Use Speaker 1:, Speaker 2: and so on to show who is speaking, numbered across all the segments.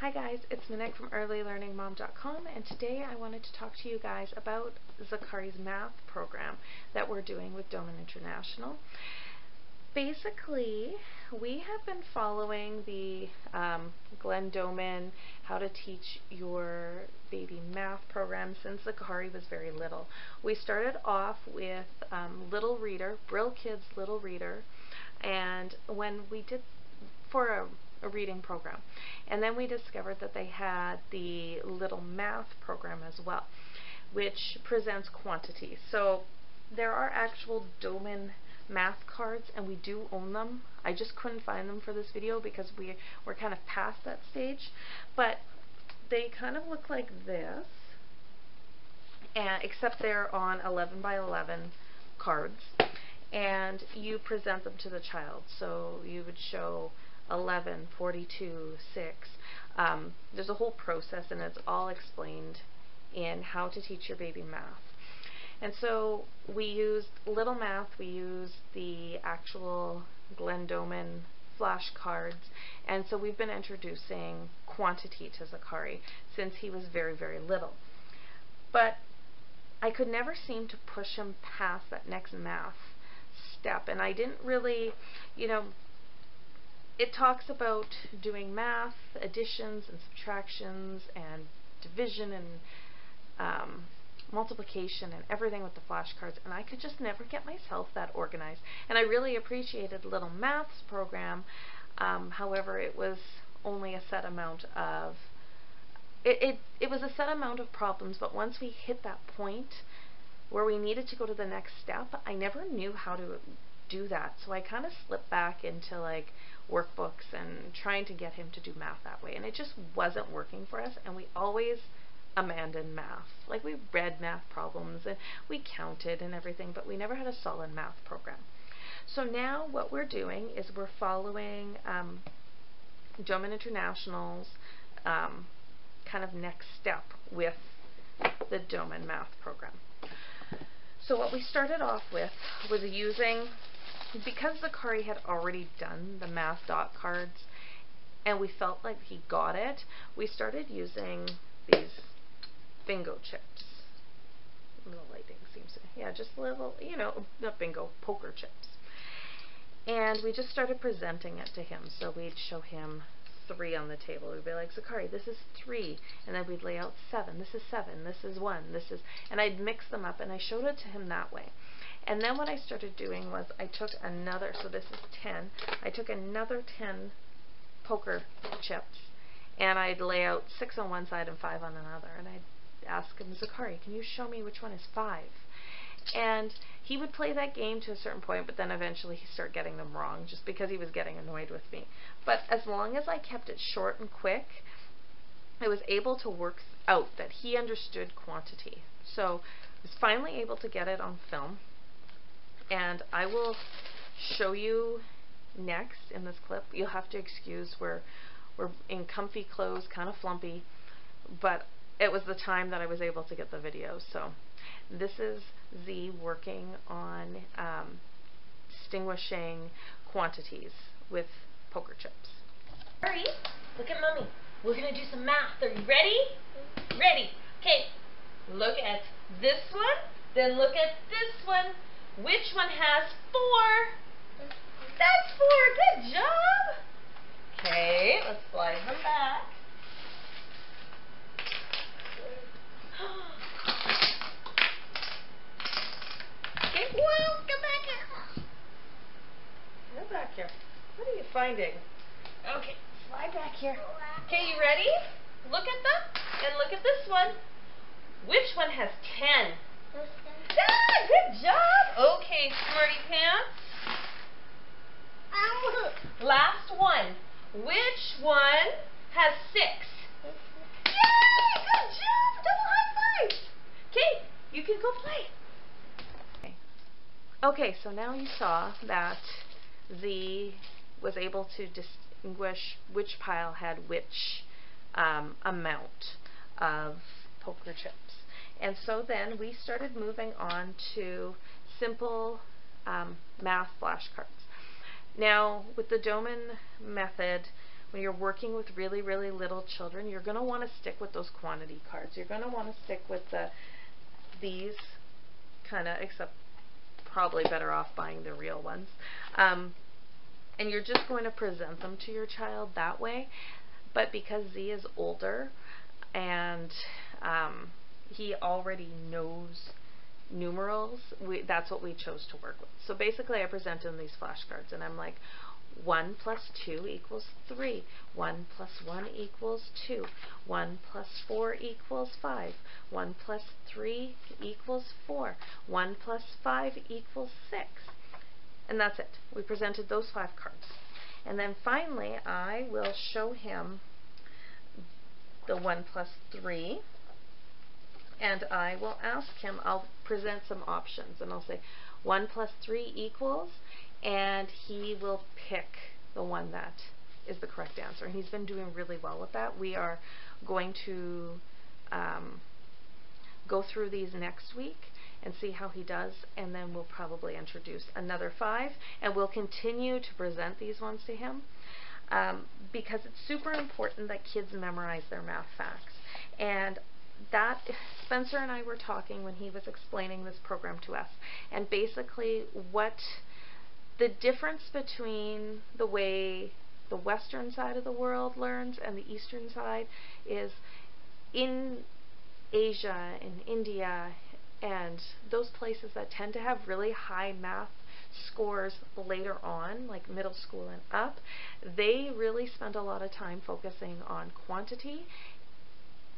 Speaker 1: Hi guys, it's Monique from earlylearningmom.com, and today I wanted to talk to you guys about Zakari's math program that we're doing with Doman International. Basically, we have been following the Glenn Doman How to Teach Your Baby Math program since Zakari was very little. We started off with Little Reader, Brill Kids Little Reader, and when we did for a reading program. And then we discovered that they had the Little Math program as well, which presents quantity. So there are actual Doman Math cards, and we do own them. I just couldn't find them for this video because we're kind of past that stage. But they kind of look like this, and except they're on 11 by 11 cards, and you present them to the child. So you would show 11, 42, 6. There's a whole process, and it's all explained in How to Teach Your Baby Math. And so we used Little Math, we used the actual Glenn Doman flashcards, and so we've been introducing quantity to Zakari since he was very, very little. But I could never seem to push him past that next math step, and I didn't really, it talks about doing math, additions and subtractions and division and multiplication and everything with the flashcards, and I could just never get myself that organized. And I really appreciated Little Math's program. However, it was only a set amount of it was a set amount of problems, but once we hit that point where we needed to go to the next step, I never knew how to do that. So I kind of slipped back into like workbooks and trying to get him to do math that way, and it just wasn't working for us, and we always abandoned math. Like, we read math problems and we counted and everything, but we never had a solid math program. So now what we're doing is we're following Doman International's kind of next step with the Doman Math program. So what we started off with was using, because Zakari had already done the math dot cards and we felt like he got it, we started using these bingo chips. The lighting seems to, yeah, just little, not bingo, poker chips. And we just started presenting it to him. So we'd show him 3 on the table. We'd be like, Zakari, this is 3. And then we'd lay out 7. This is 7. This is 1. This is, and I'd mix them up, and I showed it to him that way. And then what I started doing was I took another, so this is 10. I took another 10 poker chips, and I'd lay out 6 on one side and 5 on another. And I'd ask him, Zakari, can you show me which one is 5? And he would play that game to a certain point, but then eventually he'd start getting them wrong just because he was getting annoyed with me. But as long as I kept it short and quick, I was able to work out that he understood quantity. So I was finally able to get it on film, and I will show you next in this clip. You'll have to excuse, we're in comfy clothes, kind of flumpy, but it was the time that I was able to get the video. So this is Z working on distinguishing quantities with poker chips.
Speaker 2: Hurry, look at Mommy. We're going to do some math. Are you ready? Ready. Okay, look at this one, then look at this one. Which one has 4? That's 4. Good job. Okay, let's slide them back. Okay, whoa, come back here.
Speaker 1: Come back here. What are you finding?
Speaker 2: Okay, slide back here. Okay, you ready? Look at them, and look at this one. Which one has 10? Ah, good job. Okay, smarty pants. Last one. Which one has 6? Yay! Good job! Double high five! Okay, you can go play.
Speaker 1: Okay, so now you saw that Z was able to distinguish which pile had which amount of poker chips. And so then we started moving on to simple math flashcards. Now, with the Doman method, when you're working with really, really little children, you're going to want to stick with those quantity cards. You're going to want to stick with these kind of, except probably better off buying the real ones. And you're just going to present them to your child that way. But because Z is older and he already knows numerals, that's what we chose to work with. So basically I present him these flashcards and I'm like, 1 plus 2 equals 3. 1 plus 1 equals 2. 1 plus 4 equals 5. 1 plus 3 equals 4. 1 plus 5 equals 6. And that's it. We presented those 5 cards. And then finally, I will show him the 1 plus 3. And I will ask him, I'll present some options. And I'll say, 1 plus 3 equals, and he will pick the one that is the correct answer. And he's been doing really well with that. We are going to go through these next week and see how he does, and then we'll probably introduce another 5, and we'll continue to present these ones to him because it's super important that kids memorize their math facts. And that, Spencer and I were talking when he was explaining this program to us, and basically what the difference between the way the western side of the world learns and the eastern side is in Asia, in India, and those places that tend to have really high math scores later on, like middle school and up, they really spend a lot of time focusing on quantity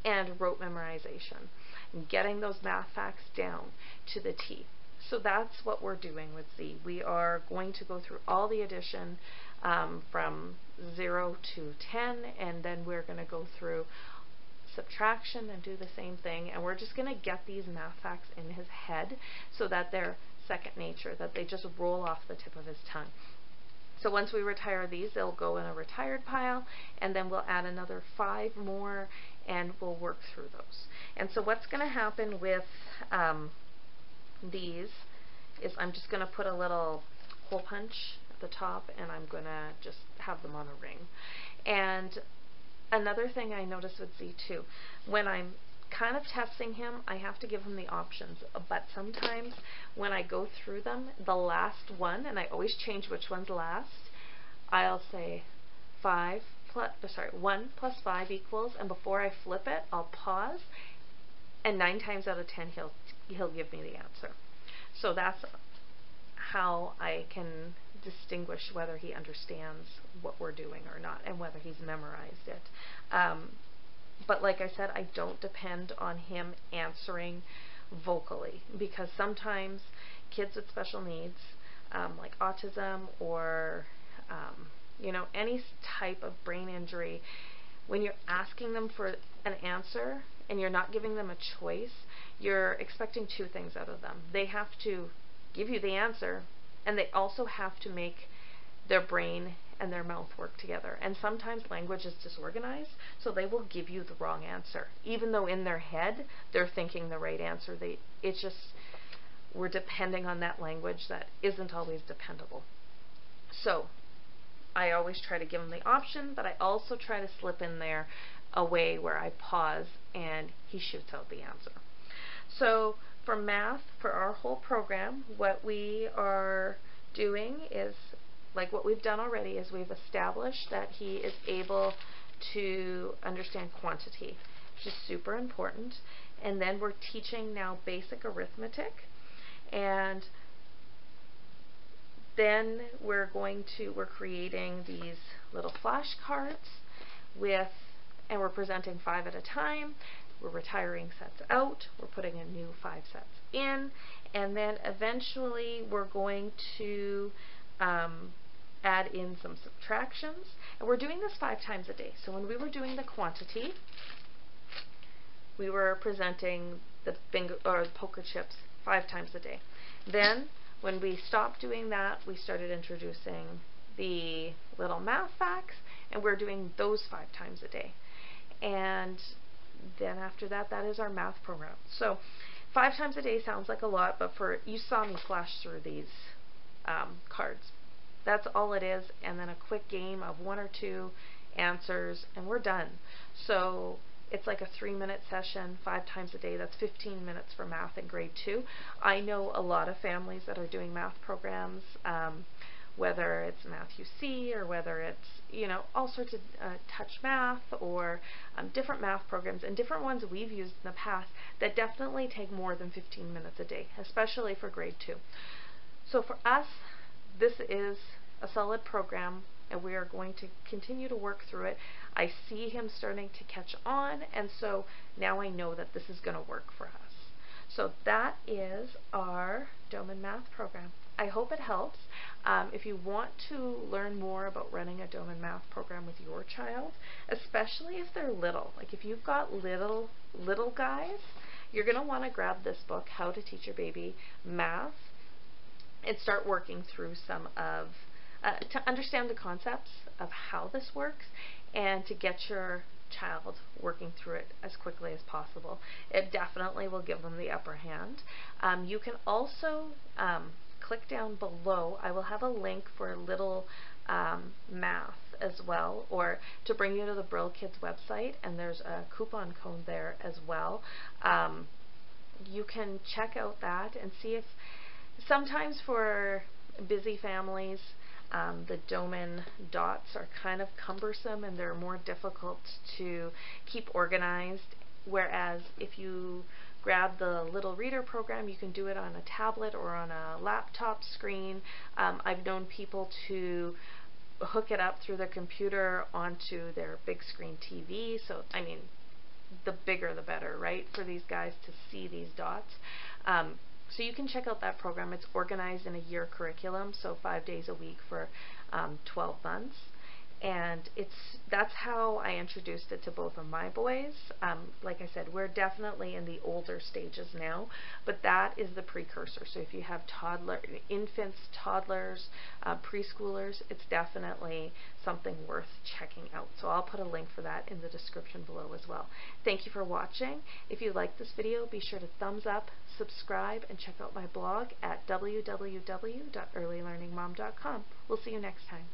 Speaker 1: and rote memorization, and getting those math facts down to the T. So that's what we're doing with Z. We are going to go through all the addition from 0 to 10, and then we're going to go through subtraction and do the same thing, and we're just going to get these math facts in his head so that they're second nature, that they just roll off the tip of his tongue. So once we retire these, they'll go in a retired pile, and then we'll add another 5 more, and we'll work through those. And so what's going to happen with these is I'm just going to put a little hole punch at the top, and I'm going to just have them on a ring. And another thing I noticed with Z too, when I'm kind of testing him, I have to give him the options, but sometimes when I go through them, the last one, and I always change which one's last, I'll say 1 plus 5 equals, and before I flip it, I'll pause, and 9 times out of 10 he'll give me the answer. So that's how I can distinguish whether he understands what we're doing or not, and whether he's memorized it. But like I said, I don't depend on him answering vocally, because sometimes kids with special needs, like autism or you know, any type of brain injury, when you're asking them for an answer and you're not giving them a choice, you're expecting 2 things out of them. They have to give you the answer, and they also have to make their brain and their mouth work together. And sometimes language is disorganized, so they will give you the wrong answer, even though in their head they're thinking the right answer. It's just, we're depending on that language that isn't always dependable. So I always try to give them the option, but I also try to slip in there a way where I pause and he shoots out the answer. So for math, for our whole program, what we are doing is, like what we've done already, is we've established that he is able to understand quantity, which is super important. And then we're teaching now basic arithmetic, and then we're creating these little flashcards and we're presenting 5 at a time. We're retiring sets out, we're putting a new 5 sets in, and then eventually we're going to add in some subtractions, and we're doing this 5 times a day. So when we were doing the quantity, we were presenting the bingo or the poker chips 5 times a day. Then when we stopped doing that, we started introducing the little math facts, and we're doing those 5 times a day. And then after that, that is our math program. So 5 times a day sounds like a lot, but you saw me flash through these cards. That's all it is, and then a quick game of 1 or 2, answers, and we're done. So it's like a 3-minute session, 5 times a day. That's 15 minutes for math in grade 2. I know a lot of families that are doing math programs, whether it's Math UC or whether it's, you know, all sorts of touch math or different math programs and different ones we've used in the past that definitely take more than 15 minutes a day, especially for grade 2. So for us, this is a solid program, and we are going to continue to work through it. I see him starting to catch on, and so now I know that this is going to work for us. So that is our Doman Math program. I hope it helps. If you want to learn more about running a Doman Math program with your child, especially if they're little, like if you've got little guys, you're going to want to grab this book, How to Teach Your Baby Math, and start working through some of, to understand the concepts of how this works and to get your child working through it as quickly as possible. It definitely will give them the upper hand. You can also click down below. I will have a link for Little Math as well, or to bring you to the Brill Kids website, and there's a coupon code there as well. You can check out that and see if sometimes for busy families the Doman dots are kind of cumbersome and they're more difficult to keep organized, whereas if you grab the Little Reader program, you can do it on a tablet or on a laptop screen. I've known people to hook it up through their computer onto their big screen TV, so I mean the bigger the better, right, for these guys to see these dots. So you can check out that program. It's organized in a year curriculum, so 5 days a week for 12 months. And that's how I introduced it to both of my boys. Like I said, we're definitely in the older stages now, but that is the precursor. So if you have infants, toddlers, preschoolers, it's definitely something worth checking out. So I'll put a link for that in the description below as well. Thank you for watching. If you like this video, be sure to thumbs up, subscribe, and check out my blog at www.earlylearningmom.com. We'll see you next time.